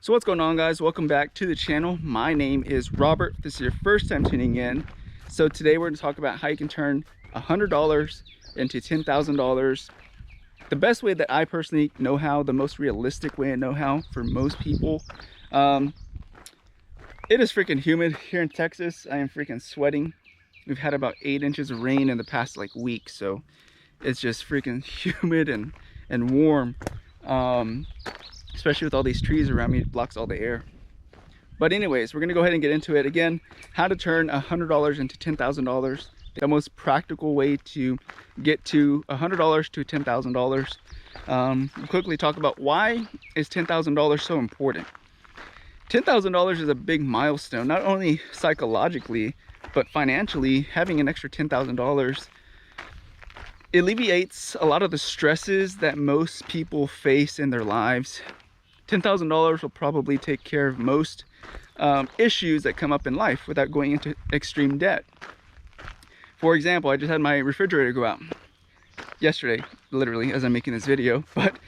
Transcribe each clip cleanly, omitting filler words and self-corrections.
So what's going on, guys? Welcome back to the channel. My name is Robert. If this is your first time tuning in. So today we're going to talk about how you can turn $100 into $10,000. The best way that I personally know how, the most realistic way I know how for most people. It is freaking humid here in Texas. I am freaking sweating. We've had about 8 inches of rain in the past week, so it's just freaking humid and warm. Especially with all these trees around me, it blocks all the air. But anyways, we're gonna go ahead and get into it. Again, how to turn $100 into $10,000. The most practical way to get to $100 to $10,000. Quickly talk about why is $10,000 so important. $10,000 is a big milestone, not only psychologically, but financially. Having an extra $10,000 alleviates a lot of the stresses that most people face in their lives. $10,000 will probably take care of most issues that come up in life without going into extreme debt. For example, I just had my refrigerator go out yesterday, literally, as I'm making this video. But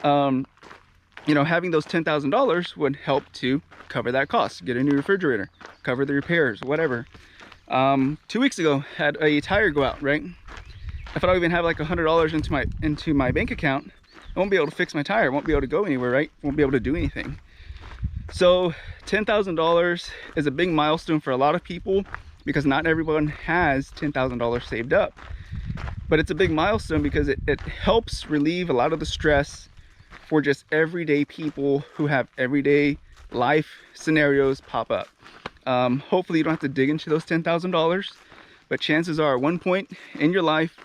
you know, having those $10,000 would help to cover that cost. Get a new refrigerator, cover the repairs, whatever. 2 weeks ago, had a tire go out, right? If I don't even have like $100 into my bank account, I won't be able to fix my tire. I won't be able to go anywhere, right? Won't be able to do anything. So $10,000 is a big milestone for a lot of people because not everyone has $10,000 saved up. But it's a big milestone because it helps relieve a lot of the stress for just everyday people who have everyday life scenarios pop up. Hopefully you don't have to dig into those $10,000, but chances are at one point in your life,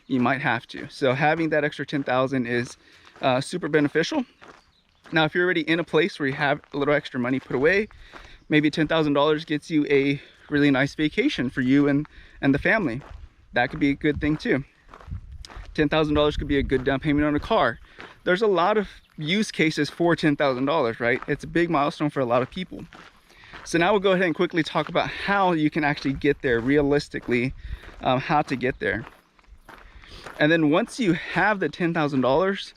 you might have to. So having that extra $10,000 is super beneficial. Now, if you're already in a place where you have a little extra money put away, maybe $10,000 gets you a really nice vacation for you and the family. That could be a good thing too. $10,000 could be a good down payment on a car. There's a lot of use cases for $10,000, right? It's a big milestone for a lot of people. So now we'll go ahead and quickly talk about how you can actually get there realistically, how to get there. And then once you have the $10,000,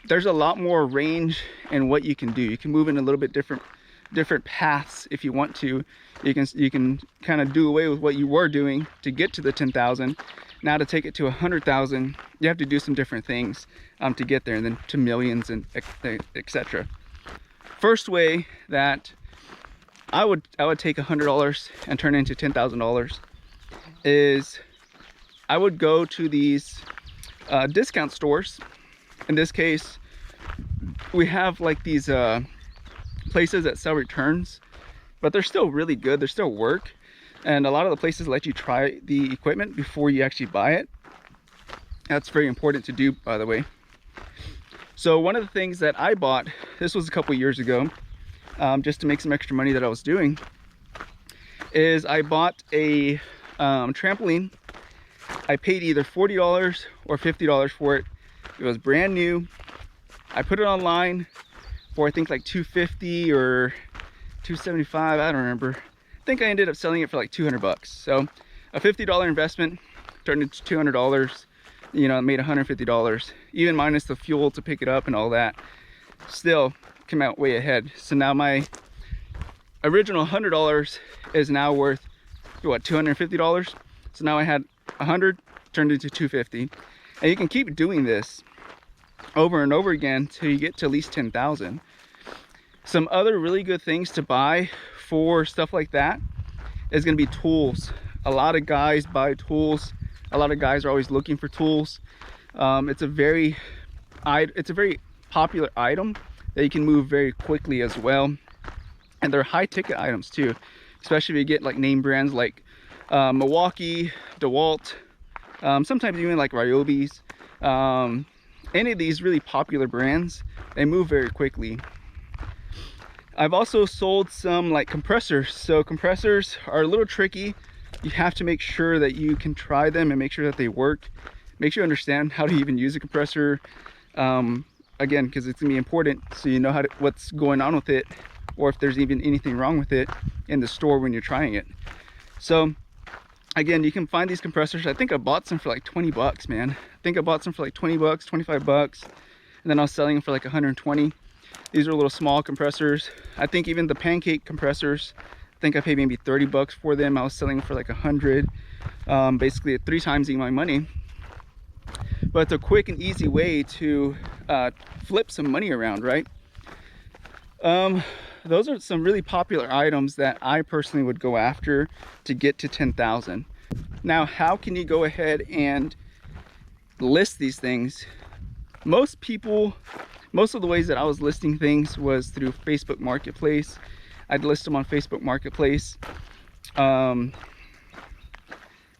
there's a lot more range in what you can do. You can move in a little bit different paths if you want to. You can kind of do away with what you were doing to get to the 10,000. Now to take it to 100,000, you have to do some different things to get there, and then to millions and etc. First way that I would take $100 and turn it into $10,000 is I would go to these discount stores. In this case, we have like these places that sell returns, but they're still really good. They still work. And a lot of the places let you try the equipment before you actually buy it. That's very important to do, by the way. So one of the things that I bought, this was a couple years ago, just to make some extra money that I was doing, is I bought a trampoline. I paid either $40 or $50 for it. It was brand new. I put it online for I think like $250 or $275, I don't remember. I think I ended up selling it for like 200 bucks. So a $50 investment turned into $200, you know, it made $150, even minus the fuel to pick it up and all that. Still came out way ahead. So now my original $100 is now worth, what, $250? So now I had 100 turned into 250, and you can keep doing this over and over again till you get to at least 10,000. Some other really good things to buy for stuff like that is going to be tools. A lot of guys buy tools. A lot of guys are always looking for tools. It's a very popular item that you can move very quickly as well, and they're high ticket items too, especially if you get like name brands like Milwaukee, DeWalt, sometimes even like Ryobi's. Any of these really popular brands, they move very quickly. I've also sold some like compressors. So compressors are a little tricky. You have to make sure that you can try them and make sure that they work. Make sure you understand how to even use a compressor. Again, because it's gonna be important so you know what's going on with it, or if there's even anything wrong with it in the store when you're trying it. So again, you can find these compressors. I think I bought some for like 20 bucks, man. I think I bought some for like 20 bucks, 25 bucks, and then I was selling them for like 120. These are little small compressors. I think even the pancake compressors, I think I paid maybe 30 bucks for them. I was selling for like 100, basically 3 times my money. But it's a quick and easy way to flip some money around, right? Those are some really popular items that I personally would go after to get to 10,000. Now, how can you go ahead and list these things? Most of the ways that I was listing things was through Facebook Marketplace. I'd list them on Facebook Marketplace. And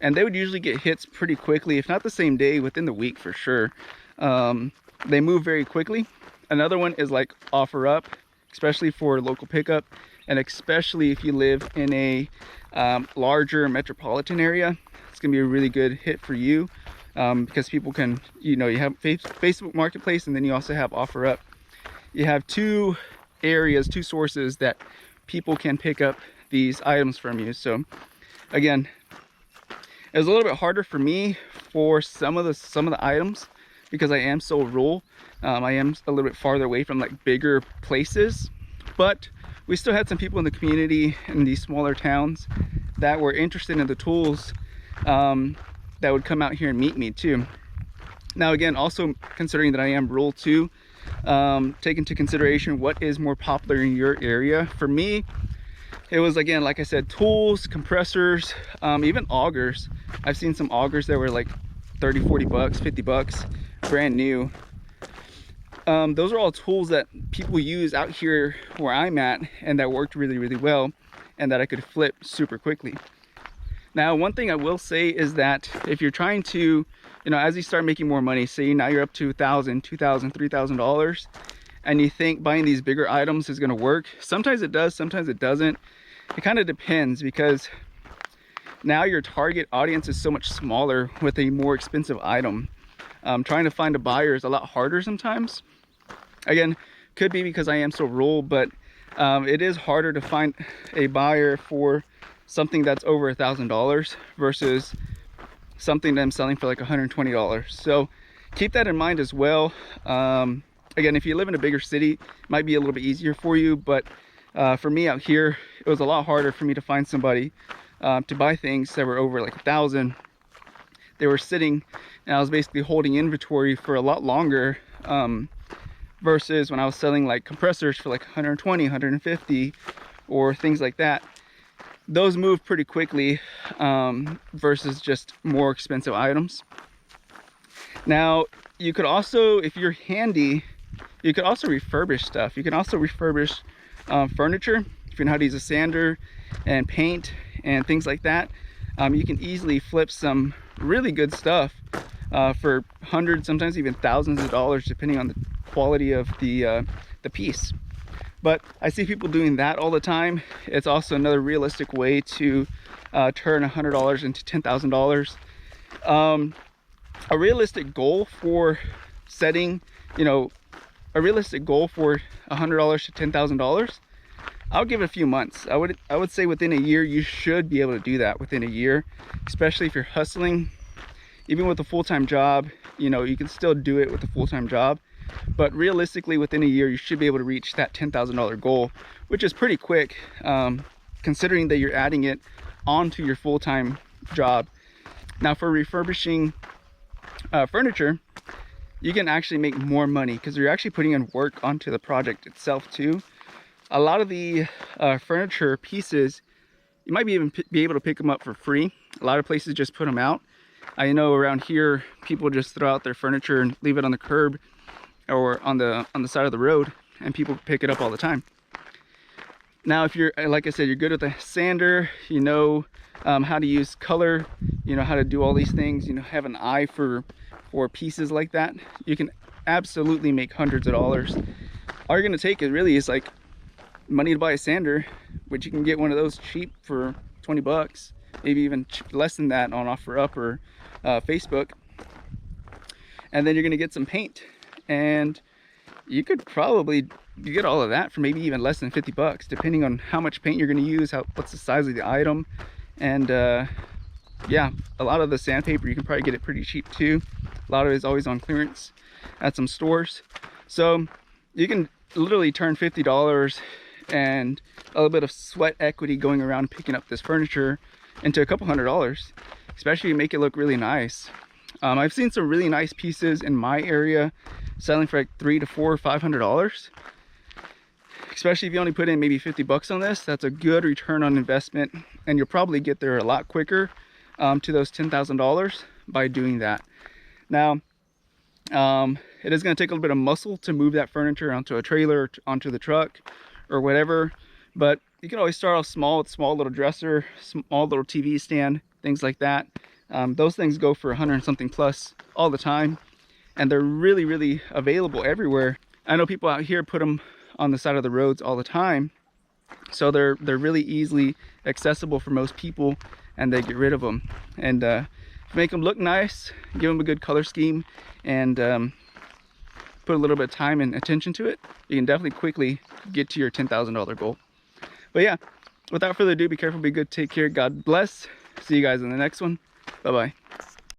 they would usually get hits pretty quickly, if not the same day, within the week for sure. They move very quickly. Another one is like OfferUp, especially for local pickup, and especially if you live in a larger metropolitan area. It's gonna be a really good hit for you, because people can, you have Facebook Marketplace, and then you also have OfferUp. You have two sources that people can pick up these items from you. So again, it was a little bit harder for me for some of the items because I am so rural. I am a little bit farther away from like bigger places, but we still had some people in the community in these smaller towns that were interested in the tools, that would come out here and meet me too. Now again, also considering that I am rural too, take into consideration what is more popular in your area. For me, it was, again, like I said, tools, compressors, even augers. I've seen some augers that were like 30, 40 bucks, 50 bucks, brand new. Those are all tools that people use out here where I'm at, and that worked really, really well, and that I could flip super quickly. Now, one thing I will say is that if you're trying to, as you start making more money, say now you're up to $1,000, $2,000, $3,000, and you think buying these bigger items is going to work, sometimes it does, sometimes it doesn't. It kind of depends, because now your target audience is so much smaller with a more expensive item. Trying to find a buyer is a lot harder sometimes. Again, could be because I am so rural, but it is harder to find a buyer for something that's over $1,000 versus something that I'm selling for like $120. So keep that in mind as well. Again, if you live in a bigger city, it might be a little bit easier for you, but for me out here, it was a lot harder for me to find somebody to buy things that were over like 1,000. They were sitting, and I was basically holding inventory for a lot longer, versus when I was selling like compressors for like 120, 150, or things like that. Those move pretty quickly, versus just more expensive items. Now, you could also, if you're handy, you could also refurbish stuff. You can also refurbish furniture. If you know how to use a sander and paint and things like that, you can easily flip some really good stuff for hundreds, sometimes even thousands of dollars, depending on the quality of the piece. But I see people doing that all the time. It's also another realistic way to turn $100 into $10,000. A realistic goal for setting, a realistic goal for $100 to $10,000, I'll give it a few months. I would say within a year you should be able to do that within a year, especially if you're hustling. Even with a full-time job, you can still do it with a full-time job, but realistically within a year you should be able to reach that $10,000 goal, which is pretty quick, considering that you're adding it onto your full-time job. Now, for refurbishing furniture, you can actually make more money because you're actually putting in work onto the project itself too. A lot of the furniture pieces, you might be able to pick them up for free. A lot of places just put them out. I know around here people just throw out their furniture and leave it on the curb or on the side of the road, and people pick it up all the time. Now, if you're, like I said, you're good with a sander, how to use color, how to do all these things, have an eye for pieces like that, you can absolutely make hundreds of dollars. All you're gonna take is like money to buy a sander, which you can get one of those cheap for 20 bucks, maybe even less than that on OfferUp or Facebook. And then you're gonna get some paint, and you could probably get all of that for maybe even less than 50 bucks, depending on how much paint you're gonna use, what's the size of the item. And yeah, a lot of the sandpaper, you can probably get it pretty cheap too. A lot of it is always on clearance at some stores. So you can literally turn $50 and a little bit of sweat equity going around picking up this furniture into a couple $100s, especially make it look really nice. I've seen some really nice pieces in my area selling for like $300 to $400 or $500, especially if you only put in maybe 50 bucks on this. That's a good return on investment, and you'll probably get there a lot quicker to those $10,000 by doing that. Now, it is going to take a little bit of muscle to move that furniture onto a trailer, onto the truck, or whatever, but you can always start off small with small little dresser, small little TV stand, things like that. Those things go for 100 and something plus all the time, and they're really available everywhere. I know people out here put them on the side of the roads all the time, so they're really easily accessible for most people, and they get rid of them. And make them look nice, give them a good color scheme, and put a little bit of time and attention to it, you can definitely quickly get to your $10,000 goal. But yeah, without further ado, be careful, be good, take care, God bless. See you guys in the next one. Bye-bye.